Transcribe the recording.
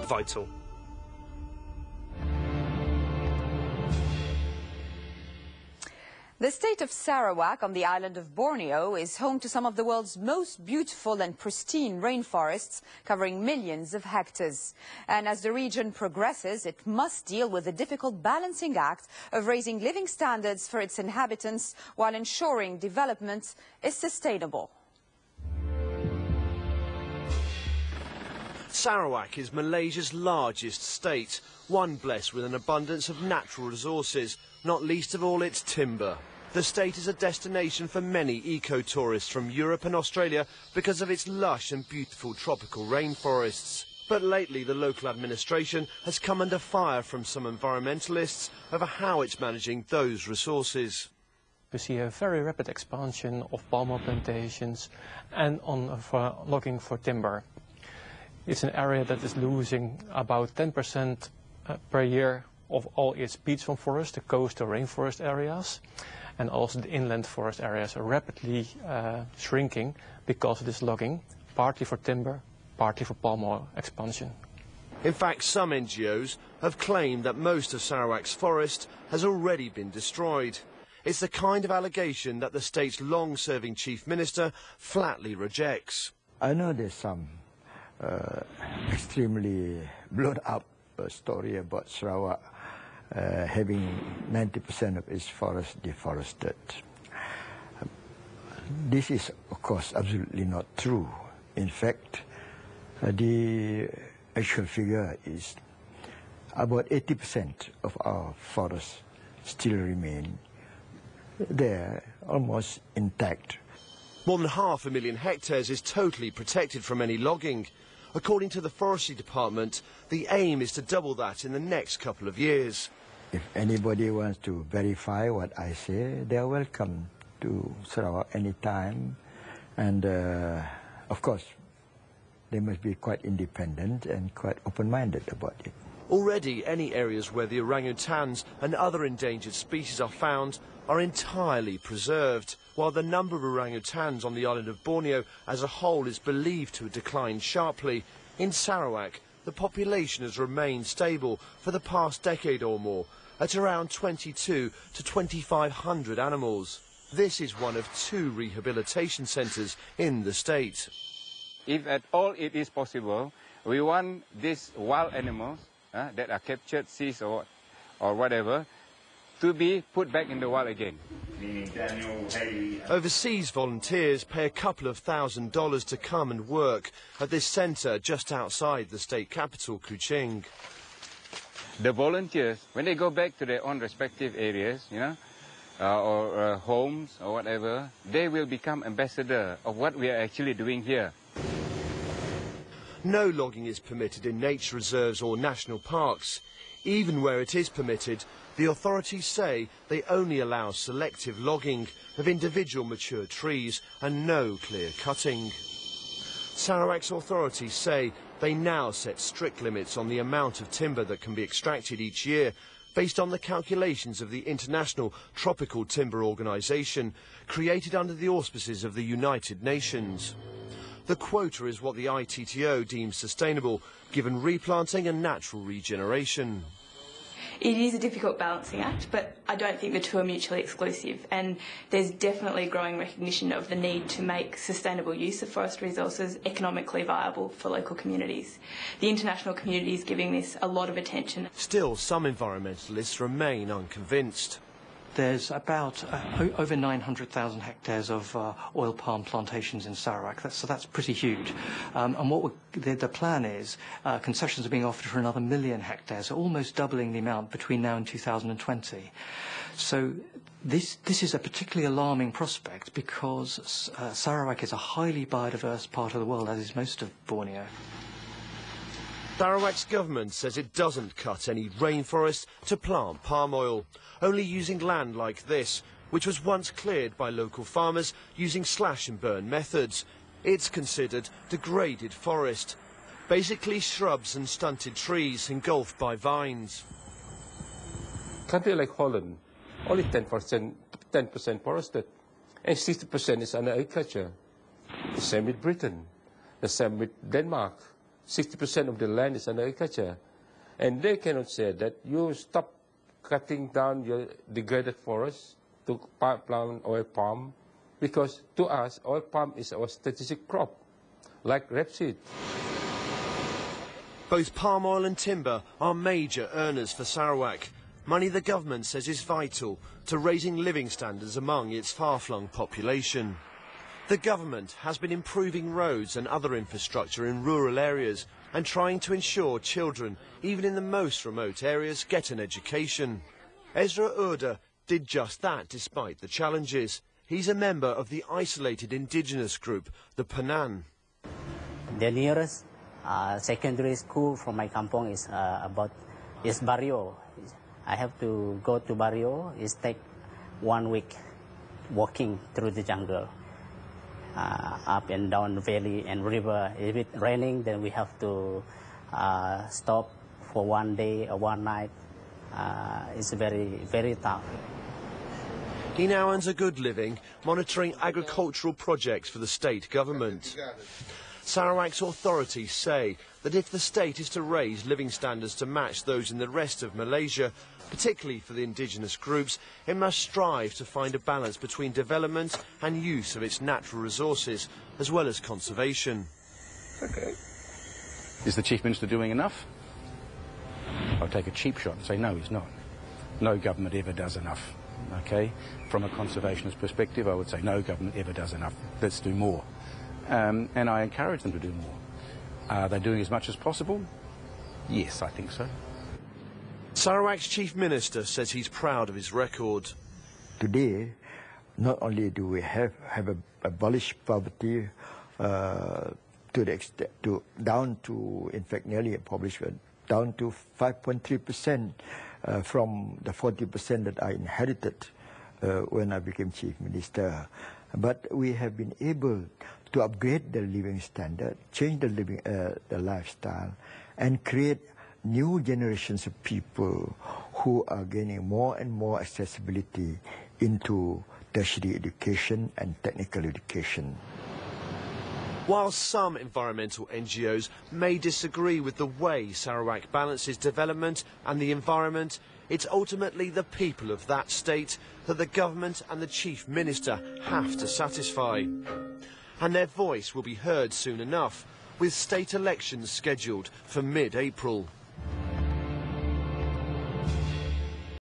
vital. The state of Sarawak on the island of Borneo is home to some of the world's most beautiful and pristine rainforests, covering millions of hectares. And as the region progresses, it must deal with the difficult balancing act of raising living standards for its inhabitants while ensuring development is sustainable. Sarawak is Malaysia's largest state, one blessed with an abundance of natural resources, not least of all its timber. The state is a destination for many eco-tourists from Europe and Australia because of its lush and beautiful tropical rainforests. But lately the local administration has come under fire from some environmentalists over how it's managing those resources. We see a very rapid expansion of palm oil plantations and for logging for timber. It's an area that is losing about 10% per year of all its peatland forest, the coastal rainforest areas, and also the inland forest areas are rapidly shrinking because of this logging, partly for timber, partly for palm oil expansion. In fact, some NGOs have claimed that most of Sarawak's forest has already been destroyed. It's the kind of allegation that the state's long-serving chief minister flatly rejects. I know there's some extremely blown up story about Sarawak having 90% of its forest deforested. This is, of course, absolutely not true. In fact, the actual figure is about 80% of our forests still remain there, almost intact. More than 500,000 hectares is totally protected from any logging. According to the Forestry Department, the aim is to double that in the next couple of years. If anybody wants to verify what I say, they are welcome to Sarawak anytime. And of course, they must be quite independent and quite open-minded about it. Already, any areas where the orangutans and other endangered species are found are entirely preserved, while the number of orangutans on the island of Borneo as a whole is believed to have declined sharply. In Sarawak, the population has remained stable for the past decade or more, at around 22 to 2,500 animals. This is one of 2 rehabilitation centres in the state. If at all it is possible, we want these wild animals that are captured, seized or whatever, to be put back in the wild again. Overseas volunteers pay a couple of $1,000s to come and work at this centre just outside the state capital, Kuching. The volunteers, when they go back to their own respective areas, or homes or whatever, they will become ambassador of what we are actually doing here. No logging is permitted in nature reserves or national parks. Even where it is permitted, the authorities say they only allow selective logging of individual mature trees and no clear cutting. Sarawak's authorities say they now set strict limits on the amount of timber that can be extracted each year, based on the calculations of the International Tropical Timber Organization, created under the auspices of the United Nations. The quota is what the ITTO deems sustainable, given replanting and natural regeneration. It is a difficult balancing act, but I don't think the two are mutually exclusive, and there's definitely a growing recognition of the need to make sustainable use of forest resources economically viable for local communities. The international community is giving this a lot of attention. Still, some environmentalists remain unconvinced. There's about over 900,000 hectares of oil palm plantations in Sarawak, so that's pretty huge. And what the plan is, concessions are being offered for another 1 million hectares, almost doubling the amount between now and 2020. So this is a particularly alarming prospect because Sarawak is a highly biodiverse part of the world, as is most of Borneo. Sarawak's government says it doesn't cut any rainforest to plant palm oil, only using land like this, which was once cleared by local farmers using slash-and-burn methods. It's considered degraded forest, basically shrubs and stunted trees engulfed by vines. Country like Holland, only 10% forested, and 60% is under agriculture. The same with Britain, the same with Denmark, 60% of the land is under agriculture. And they cannot say that you stop cutting down your degraded forest to plant oil palm, because to us, oil palm is our strategic crop, like rapeseed. Both palm oil and timber are major earners for Sarawak, money the government says is vital to raising living standards among its far-flung population. The government has been improving roads and other infrastructure in rural areas and trying to ensure children, even in the most remote areas, get an education. Ezra Urda did just that despite the challenges. He's a member of the isolated indigenous group, the Penan. The nearest secondary school from my kampong is Barrio. I have to go to Barrio. It takes 1 week walking through the jungle, up and down the valley and river. If it's raining, then we have to stop for 1 day or 1 night. It's very, very tough. He now earns a good living monitoring agricultural projects for the state government. Sarawak's authorities say that if the state is to raise living standards to match those in the rest of Malaysia, particularly for the indigenous groups, it must strive to find a balance between development and use of its natural resources, as well as conservation. Okay. Is the Chief Minister doing enough? I'll take a cheap shot and say no, he's not. No government ever does enough. Okay? From a conservationist perspective, I would say no government ever does enough. Let's do more. And I encourage them to do more. Are they doing as much as possible? Yes, I think so. Sarawak's Chief Minister says he's proud of his record. Today, not only do we have abolished poverty to the extent down to, in fact, nearly abolished, down to 5.3% from the 40% that I inherited when I became Chief Minister. But we have been able to upgrade the living standard, change the lifestyle, and create new generations of people who are gaining more and more accessibility into tertiary education and technical education. While some environmental NGOs may disagree with the way Sarawak balances development and the environment, it's ultimately the people of that state that the government and the Chief Minister have to satisfy. And their voice will be heard soon enough, with state elections scheduled for mid-April.